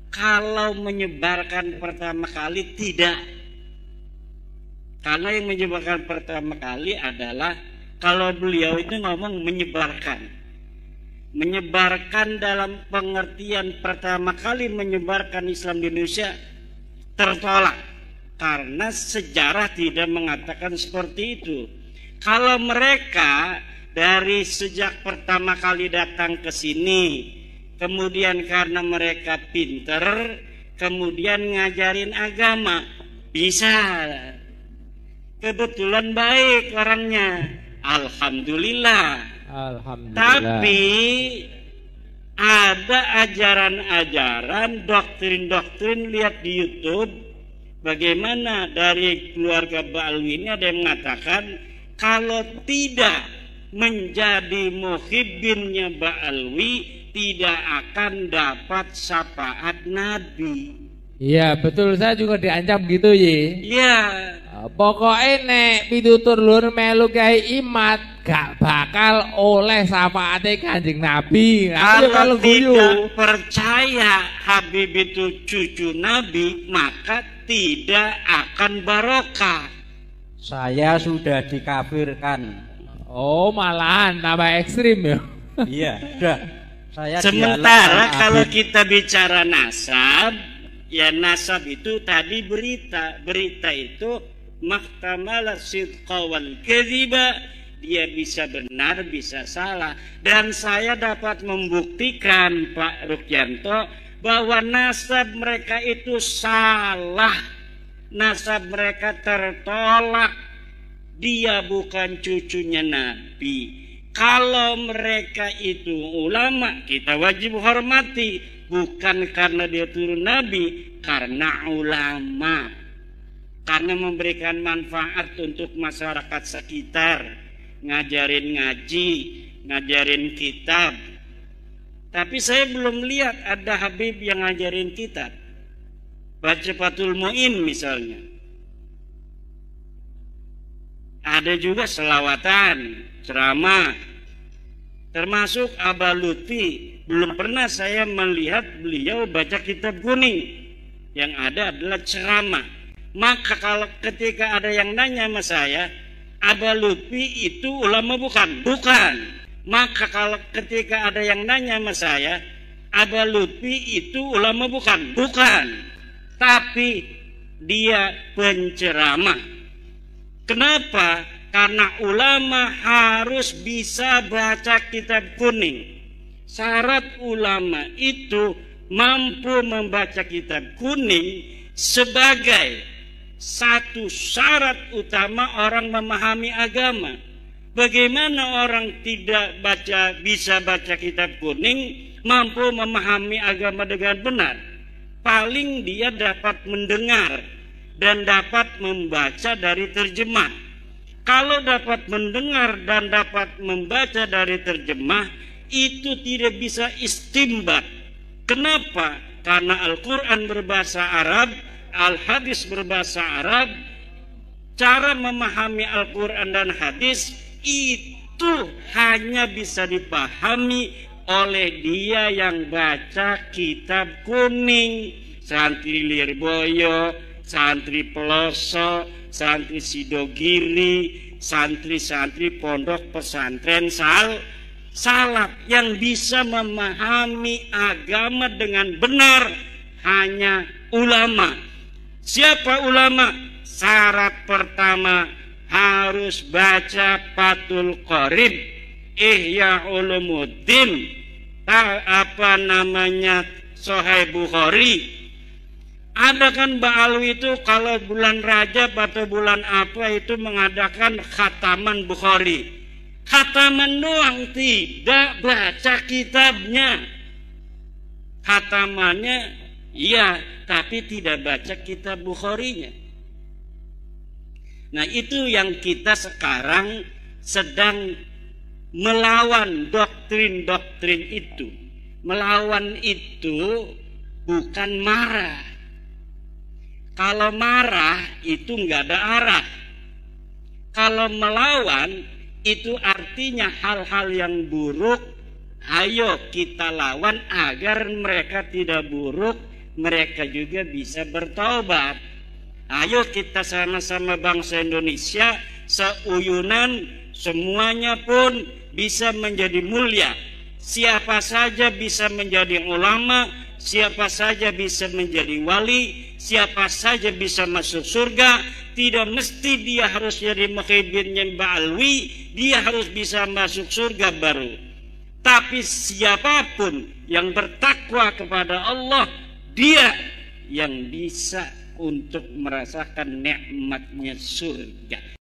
Kalau menyebarkan pertama kali tidak. Karena yang menyebarkan pertama kali adalah kalau beliau itu ngomong menyebarkan. Menyebarkan dalam pengertian pertama kali menyebarkan Islam di Indonesia tertolak. Karena sejarah tidak mengatakan seperti itu. Kalau mereka dari sejak pertama kali datang ke sini, kemudian karena mereka pinter, kemudian ngajarin agama, bisa. Kebetulan baik orangnya, alhamdulillah. Alhamdulillah. Tapi ada ajaran-ajaran, doktrin-doktrin, lihat di YouTube, bagaimana dari keluarga Ba'alwi ini ada yang mengatakan kalau tidak menjadi muhibbinnya Ba'alwi tidak akan dapat syafaat Nabi. Iya betul, saya juga diancam gitu ye. Iya. Pokoknya nek pitutur lur melu kae imat gak bakal oleh syafaate Kanjeng Nabi. Kalau tidak percaya Habib itu cucu Nabi, maka tidak akan barokah. Saya sudah dikafirkan. Oh malahan tambah ekstrim ya. Iya, sudah. Saya sementara kalau kita bicara nasab, ya nasab itu tadi berita itu mahtamala sidqa wal kadhiba, dia bisa benar bisa salah. Dan saya dapat membuktikan Pak Rukyanto bahwa nasab mereka itu salah, nasab mereka tertolak, dia bukan cucunya Nabi. Kalau mereka itu ulama, kita wajib hormati, bukan karena dia turun Nabi, karena ulama, karena memberikan manfaat untuk masyarakat sekitar, ngajarin ngaji, ngajarin kitab. Tapi saya belum lihat ada Habib yang ngajarin kitab. Baca Fathul Mu'in misalnya. Ada juga selawatan, ceramah. Termasuk Abah Lutfi, belum pernah saya melihat beliau baca kitab kuning. Yang ada adalah ceramah. Maka kalau ketika ada yang nanya sama saya, Abah Lutfi itu ulama bukan? Bukan. Maka kalau ketika ada yang nanya sama saya, Abah Lutfi itu ulama bukan? Bukan. Tapi dia penceramah. Kenapa? Karena ulama harus bisa baca kitab kuning. Syarat ulama itu mampu membaca kitab kuning sebagai satu syarat utama orang memahami agama. Bagaimana orang tidak bisa baca kitab kuning mampu memahami agama dengan benar? Paling dia dapat mendengar dan dapat membaca dari terjemah. Kalau dapat mendengar dan dapat membaca dari terjemah, itu tidak bisa istimbat. Kenapa? Karena Al-Quran berbahasa Arab, Al-Hadis berbahasa Arab. Cara memahami Al-Quran dan Hadis itu hanya bisa dipahami oleh dia yang baca kitab kuning. Santri Lirboyo, santri Peloso, santri Sidogiri, santri-santri pondok pesantren salaf yang bisa memahami agama dengan benar hanya ulama. Siapa ulama? Syarat pertama harus baca Fathul Qorib, Ihya Ulumuddin, Sahih Bukhari. Ada kan Ba'alwi itu kalau bulan Rajab atau bulan apa itu mengadakan khataman Bukhari. Khataman doang, tidak baca kitabnya. Khatamannya iya, tapi tidak baca kitab Bukharinya. Nah itu yang kita sekarang sedang melawan doktrin-doktrin itu. Melawan itu bukan marah. Kalau marah itu nggak ada arah. Kalau melawan itu artinya hal-hal yang buruk, ayo kita lawan agar mereka tidak buruk mereka juga bisa bertaubat. Ayo kita sama-sama bangsa Indonesia seuyunan, semuanya pun bisa menjadi mulia. Siapa saja bisa menjadi ulama, siapa saja bisa menjadi wali, siapa saja bisa masuk surga. Tidak mesti dia harus jadi Muhyiddin Ba'alwi, dia harus bisa masuk surga baru. Tapi siapapun yang bertakwa kepada Allah, dia yang bisa untuk merasakan nikmatnya surga.